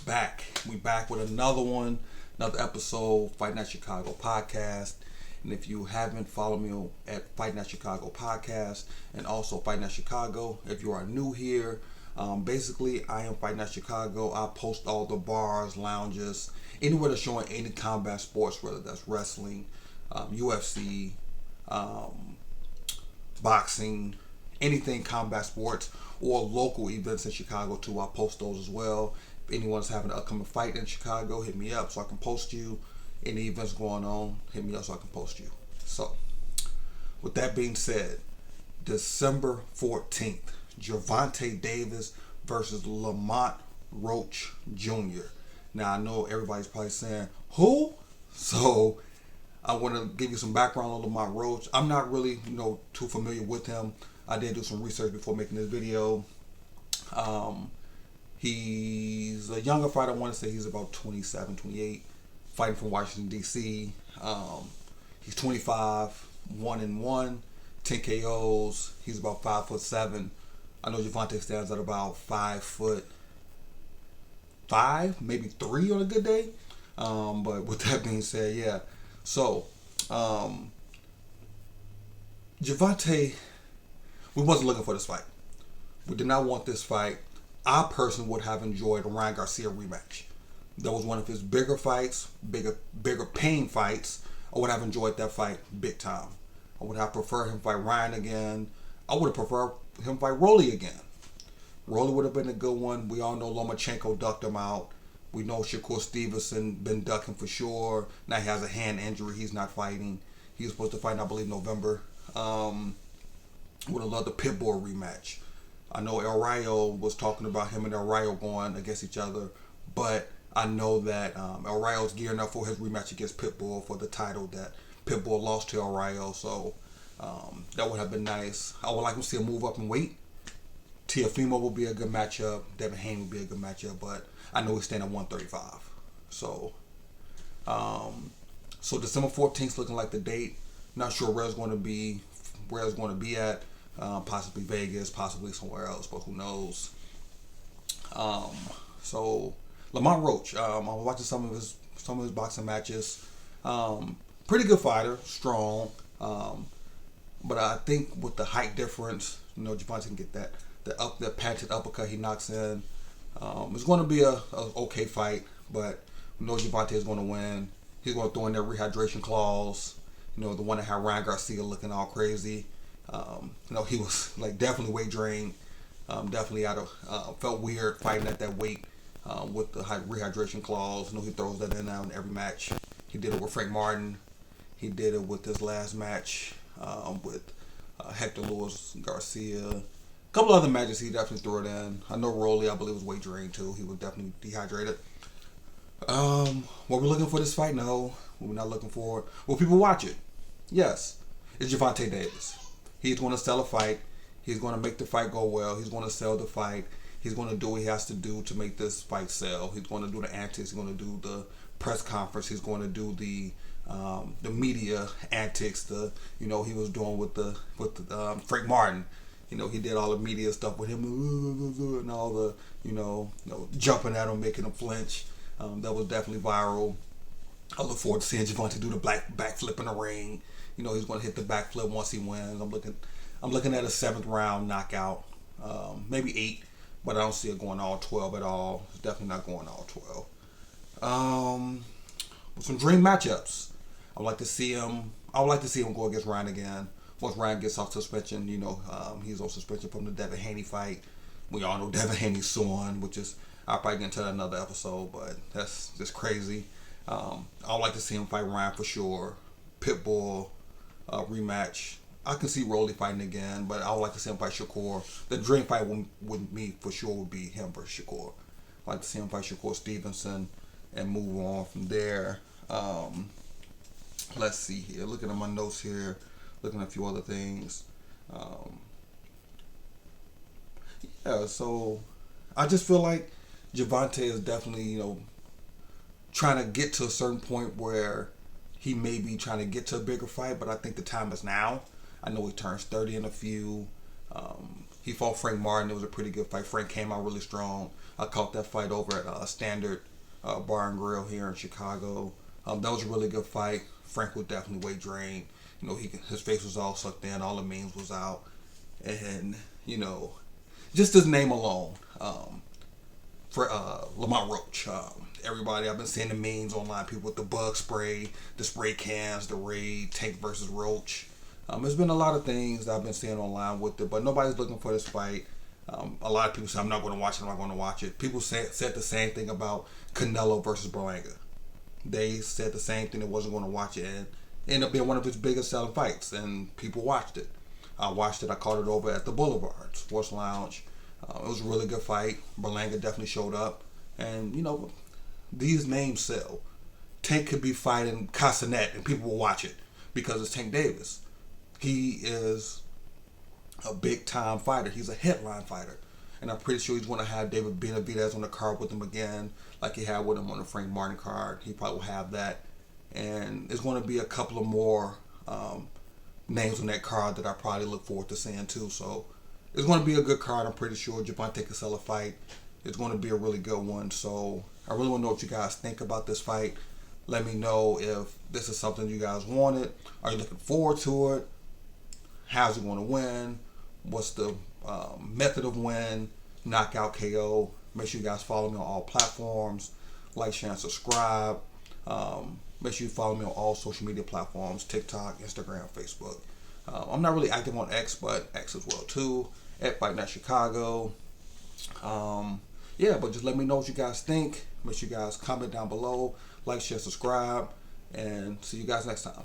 back. We back with another one, another episode, Fight Night Chicago podcast. And if you haven't followed me at Fight Night Chicago podcast and also Fight Night Chicago, if you are new here, basically I am Fight Night Chicago. I post all the bars, lounges, anywhere that's showing any combat sports, whether that's wrestling, UFC, boxing, anything combat sports, or local events in Chicago too. I post those as well. If anyone's having an upcoming fight in Chicago, hit me up so I can post you. Any events going on, hit me up so I can post you. So, with that being said, December 14th, Gervonta Davis versus Lamont Roach Jr. Now, I know everybody's probably saying, who? So, I want to give you some background on Lamont Roach. I'm not really, too familiar with him. I did do some research before making this video. He's a younger fighter. I want to say he's about 27, 28, fighting from Washington, D.C. He's 25, 1-1, 10 KOs. He's about 5'7". I know Gervonta stands at about 5'5", maybe 3 on a good day. But with that being said, yeah. So, Gervonta, we wasn't looking for this fight. We did not want this fight. I personally would have enjoyed a Ryan Garcia rematch. That was one of his bigger fights, bigger paying fights. I would have enjoyed that fight big time. I would have preferred him fight Ryan again. I would have preferred him fight Rolly again. Rolly would have been a good one. We all know Lomachenko ducked him out. We know Shakur Stevenson been ducking for sure. Now he has a hand injury. He's not fighting. He was supposed to fight, I believe, November. Would have loved the Pitbull rematch. I know El Rayo was talking about him and El Rayo going against each other, but I know that El Rayo's gearing up for his rematch against Pitbull for the title that Pitbull lost to El Rayo, so that would have been nice. I would like to see him move up in weight. Teofimo would be a good matchup. Devin Haney would be a good matchup, but I know he's staying at 135. So, December 14th looking like the date. Not sure where it's going to be at. Possibly Vegas, possibly somewhere else, but who knows. So Lamont Roach, I was watching some of his boxing matches. Pretty good fighter, strong. But I think with the height difference, Gervonta can get that patented uppercut he knocks in. It's going to be a okay fight, but Gervonta is going to win. He's going to throw in that rehydration clause. The one that had Ryan Garcia looking all crazy. He was definitely weight drained. Definitely felt weird fighting at that weight with the rehydration clause. He throws that in now in every match. He did it with Frank Martin. He did it with this last match with Hector Luis Garcia. A couple other matches he definitely threw it in. I know Rolly, I believe, was weight drained too. He was definitely dehydrated. Were we looking for this fight? No. We're not looking for it. Will people watch it? Yes. It's Gervonta Davis. He's going to sell a fight. He's going to make the fight go well. He's going to sell the fight. He's going to do what he has to do to make this fight sell. He's going to do the antics. He's going to do the press conference. He's going to do the media antics. He was doing with the Frank Martin. He did all the media stuff with him and all the jumping at him, making him flinch. That was definitely viral. I look forward to seeing Gervonta do the backflip in the ring. He's going to hit the backflip once he wins. I'm looking at a 7th round knockout, maybe 8, but I don't see it going all 12 at all. It's definitely not going all 12. With some dream matchups, I would like to see him go against Ryan again. Once Ryan gets off suspension, he's on suspension from the Devin Haney fight. We all know Devin Haney's son, which is I'll probably get into another episode, but that's just crazy. I would like to see him fight Ryan for sure. Pitbull rematch. I can see Rolly fighting again, but I would like to see him fight Shakur. The dream fight with me for sure would be him versus Shakur. I'd like to see him fight Shakur Stevenson and move on from there. Let's see here. Looking at my notes here. Looking at a few other things. So I just feel like Gervonta is definitely, trying to get to a certain point where he may be trying to get to a bigger fight, but I think the time is now. I know he turns 30 in a few. He fought Frank Martin. It was a pretty good fight. Frank came out really strong. I caught that fight over at Standard Bar and Grill here in Chicago. That was a really good fight. Frank was definitely weight drained. His face was all sucked in, all the memes was out, and just his name alone, for Lamont Roach. Everybody, I've been seeing the memes online, people with the bug spray, the spray cans, the raid, Tank versus Roach. There's been a lot of things that I've been seeing online with it, but nobody's looking for this fight. A lot of people say, I'm not going to watch it, I'm not going to watch it. People said the same thing about Canelo versus Berlanga. They said the same thing, they wasn't going to watch it, and it ended up being one of his biggest selling fights, and people watched it. I watched it, I caught it over at the Boulevard Sports Lounge. It was a really good fight. Berlanga definitely showed up, and these names sell. Tank could be fighting Casanet and people will watch it because it's Tank Davis. He is a big time fighter. He's a headline fighter. And I'm pretty sure he's going to have David Benavidez on the card with him again, like he had with him on the Frank Martin card. He probably will have that. And there's going to be a couple of more names on that card that I probably look forward to seeing too. So it's going to be a good card. I'm pretty sure Gervonta can sell a fight. It's going to be a really good one. So I really want to know what you guys think about this fight. Let me know if this is something you guys wanted. Are you looking forward to it? How's he going to win? What's the method of win? Knockout, KO. Make sure you guys follow me on all platforms. Like, share, and subscribe. Make sure you follow me on all social media platforms. TikTok, Instagram, Facebook. I'm not really active on X, but X as well too. At Fight Night Chicago. But just let me know what you guys think. Make sure you guys comment down below. Like, share, subscribe. And see you guys next time.